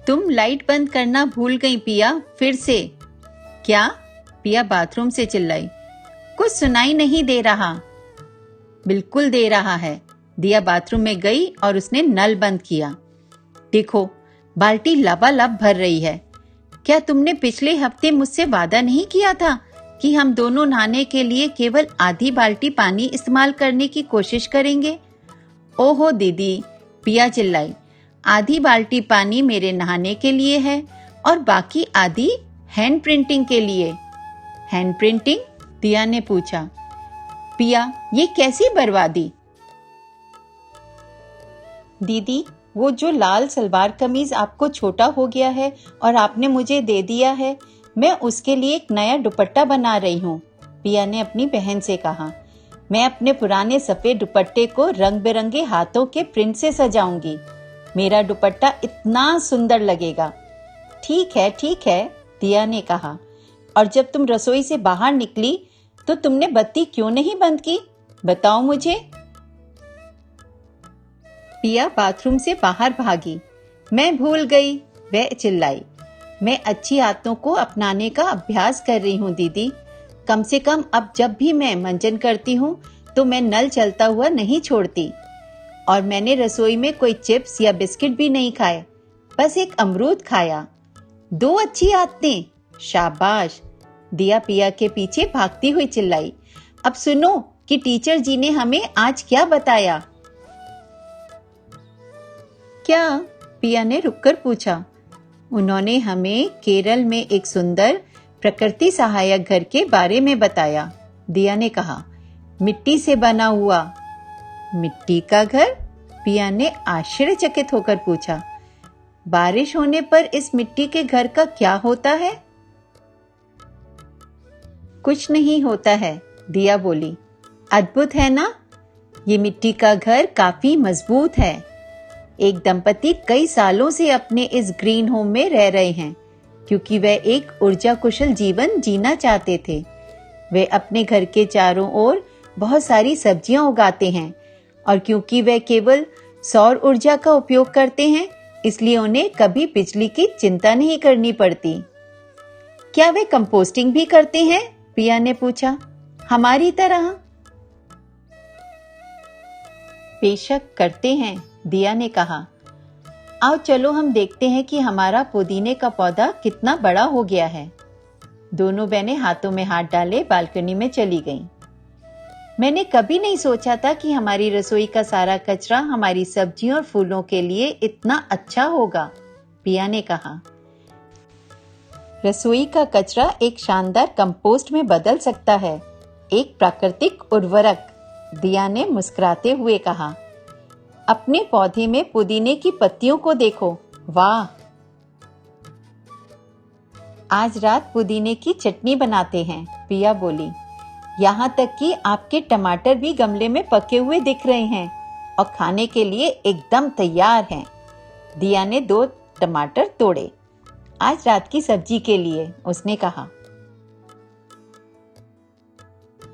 तुम लाइट बंद करना भूल गई पिया, फिर से। क्या? पिया बाथरूम से चिल्लाई। कुछ सुनाई नहीं दे रहा। बिल्कुल दे रहा है। दिया बाथरूम में गई और उसने नल बंद किया। देखो, बाल्टी लबालब भर रही है। क्या तुमने पिछले हफ्ते मुझसे वादा नहीं किया था कि हम दोनों नहाने के लिए केवल आधी बाल्टी पानी इस्तेमाल करने की कोशिश करेंगे? ओहो दीदी, पिया चिल्लाई। आधी बाल्टी पानी मेरे नहाने के लिए है और बाकी आधी हैंड प्रिंटिंग के लिए। Hand printing? दिया ने पूछा। पिया, ये कैसी बर्बादी? दीदी, वो जो लाल सलवार कमीज आपको छोटा हो गया है और आपने मुझे दे दिया है, मैं उसके लिए एक नया दुपट्टा बना रही हूँ, पिया ने अपनी बहन से कहा। मैं अपने पुराने सफेद दुपट्टे को रंग बिरंगे हाथों के प्रिंट से सजाऊंगी। मेरा दुपट्टा इतना सुंदर लगेगा। ठीक है, दिया ने कहा। और जब तुम रसोई से बाहर निकली तो तुमने बत्ती क्यों नहीं बंद की? बताओ मुझे। पिया बाथरूम से बाहर भागी। मैं भूल गई, वह चिल्लाई। मैं अच्छी आदतों को अपनाने का अभ्यास कर रही हूँ दीदी। कम से कम अब जब भी मैं मंजन करती हूँ तो मैं नल चलता हुआ नहीं छोड़ती। और मैंने रसोई में कोई चिप्स या बिस्किट भी नहीं खाए, बस एक अमरूद खाया। 2 अच्छी आदतें। शाबाश, दिया पिया के पीछे भागती हुई चिल्लाई। अब सुनो कि टीचर जी ने हमें आज क्या बताया। क्या? पिया ने रुककर पूछा। उन्होंने हमें केरल में एक सुंदर प्रकृति सहायक घर के बारे में बताया, दिया ने कहा। मिट्टी से बना हुआ। मिट्टी का घर? पिया ने आश्चर्यचकित होकर पूछा। बारिश होने पर इस मिट्टी के घर का क्या होता है? कुछ नहीं होता है, दिया बोली। अद्भुत है ना? ये मिट्टी का घर काफी मजबूत है। एक दंपति कई सालों से अपने इस ग्रीन होम में रह रहे हैं क्योंकि वे एक ऊर्जा कुशल जीवन जीना चाहते थे। वे अपने घर के चारों ओर बहुत सारी सब्जियां उगाते हैं और क्योंकि वे केवल सौर ऊर्जा का उपयोग करते हैं, इसलिए उन्हें कभी बिजली की चिंता नहीं करनी पड़ती। क्या वे कंपोस्टिंग भी करते हैं? पिया ने पूछा। हमारी तरह? बेशक करते हैं, दिया ने कहा। आओ चलो हम देखते हैं कि हमारा पुदीने का पौधा कितना बड़ा हो गया है। दोनों बहनें हाथों में हाथ डाले बालकनी में चली गईं। मैंने कभी नहीं सोचा था कि हमारी रसोई का सारा कचरा हमारी सब्जियों और फूलों के लिए इतना अच्छा होगा, पिया ने कहा। रसोई का कचरा एक शानदार कंपोस्ट में बदल सकता है, एक प्राकृतिक उर्वरक, दिया ने मुस्कुराते हुए कहा। अपने पौधे में पुदीने की पत्तियों को देखो, वाह। आज रात पुदीने की चटनी बनाते हैं, पिया बोली। यहाँ तक कि आपके टमाटर भी गमले में पके हुए दिख रहे हैं और खाने के लिए एकदम तैयार हैं। दिया ने 2 टमाटर तोड़े। आज रात की सब्जी के लिए, उसने कहा।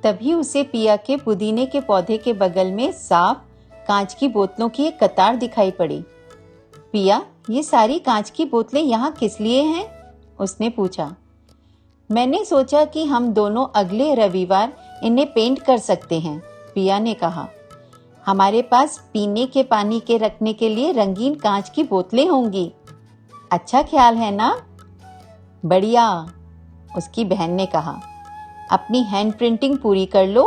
तभी उसे पिया के पुदीने के पौधे के बगल में साफ कांच की बोतलों की एक कतार दिखाई पड़ी। पिया, ये सारी कांच की बोतलें यहाँ किस लिए हैं? उसने पूछा। मैंने सोचा कि हम दोनों अगले रविवार इन्हें पेंट कर सकते हैं, पिया ने कहा। हमारे पास पीने के पानी के रखने के लिए रंगीन कांच की बोतलें होंगी। अच्छा ख्याल है ना? बढ़िया, उसकी बहन ने कहा। अपनी हैंड प्रिंटिंग पूरी कर लो,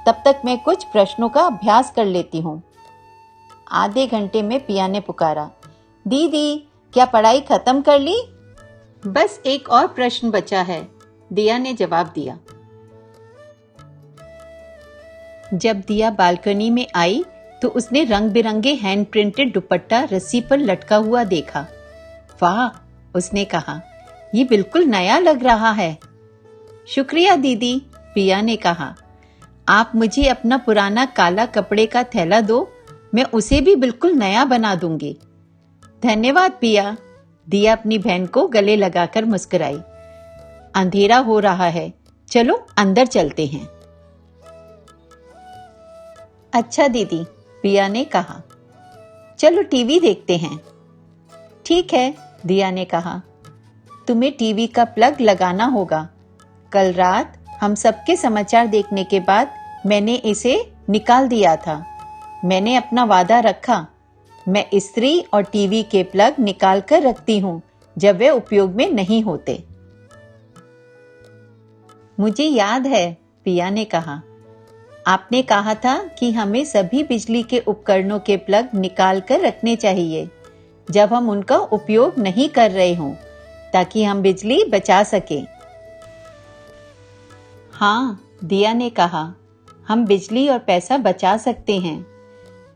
तब तक मैं कुछ प्रश्नों का अभ्यास कर लेती हूँ। आधे घंटे में पिया ने पुकारा। दीदी, क्या पढ़ाई खत्म कर ली? बस एक और प्रश्न बचा है, दिया ने जवाब दिया। जब दिया बालकनी में आई तो उसने रंग बिरंगे हैंड प्रिंटेड दुपट्टा रस्सी पर लटका हुआ देखा। वाह, उसने कहा, ये बिल्कुल नया लग रहा है। शुक्रिया दीदी, पिया ने कहा। आप मुझे अपना पुराना काला कपड़े का थैला दो, मैं उसे भी बिल्कुल नया बना दूंगी। धन्यवाद पिया, दिया अपनी बहन को गले लगाकर मुस्कुराई। अंधेरा हो रहा है, चलो अंदर चलते हैं। अच्छा दीदी, पिया ने कहा। चलो टीवी देखते हैं। ठीक है, दिया ने कहा। तुम्हें टीवी का प्लग लगाना होगा। कल रात हम सबके समाचार देखने के बाद मैंने इसे निकाल दिया था। मैंने अपना वादा रखा। मैं इस्त्री और टीवी के प्लग निकाल कर रखती हूँ जब वे उपयोग में नहीं होते। मुझे याद है, पिया ने कहा। आपने कहा था कि हमें सभी बिजली के उपकरणों के प्लग निकाल कर रखने चाहिए जब हम उनका उपयोग नहीं कर रहे हों, ताकि हम बिजली बचा सकें। हाँ, दिया ने कहा, हम बिजली और पैसा बचा सकते हैं।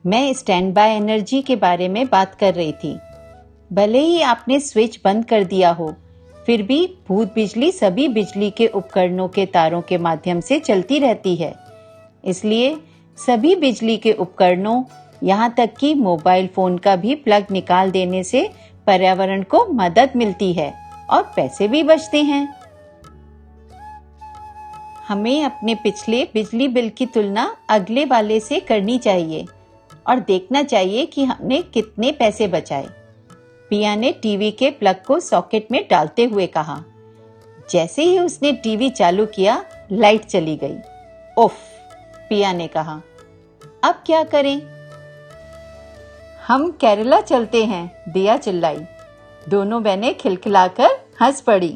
मैं स्टैंड बाय एनर्जी के बारे में बात कर रही थी। भले ही आपने स्विच बंद कर दिया हो, फिर भी भूत बिजली सभी बिजली के उपकरणों के तारों के माध्यम से चलती रहती है। इसलिए सभी बिजली के उपकरणों, यहाँ तक कि मोबाइल फोन का भी प्लग निकाल देने से पर्यावरण को मदद मिलती है और पैसे भी बचते हैं। हमें अपने पिछले बिजली बिल की तुलना अगले वाले से करनी चाहिए और देखना चाहिए कि हमने कितने पैसे बचाए, पिया ने टीवी के प्लग को सॉकेट में डालते हुए कहा। जैसे ही उसने टीवी चालू किया, लाइट चली गई। उफ, पिया ने कहा। अब क्या करें? हम केरला चलते हैं, दिया चिल्लाई। दोनों बहनें खिलखिलाकर हंस पड़ी।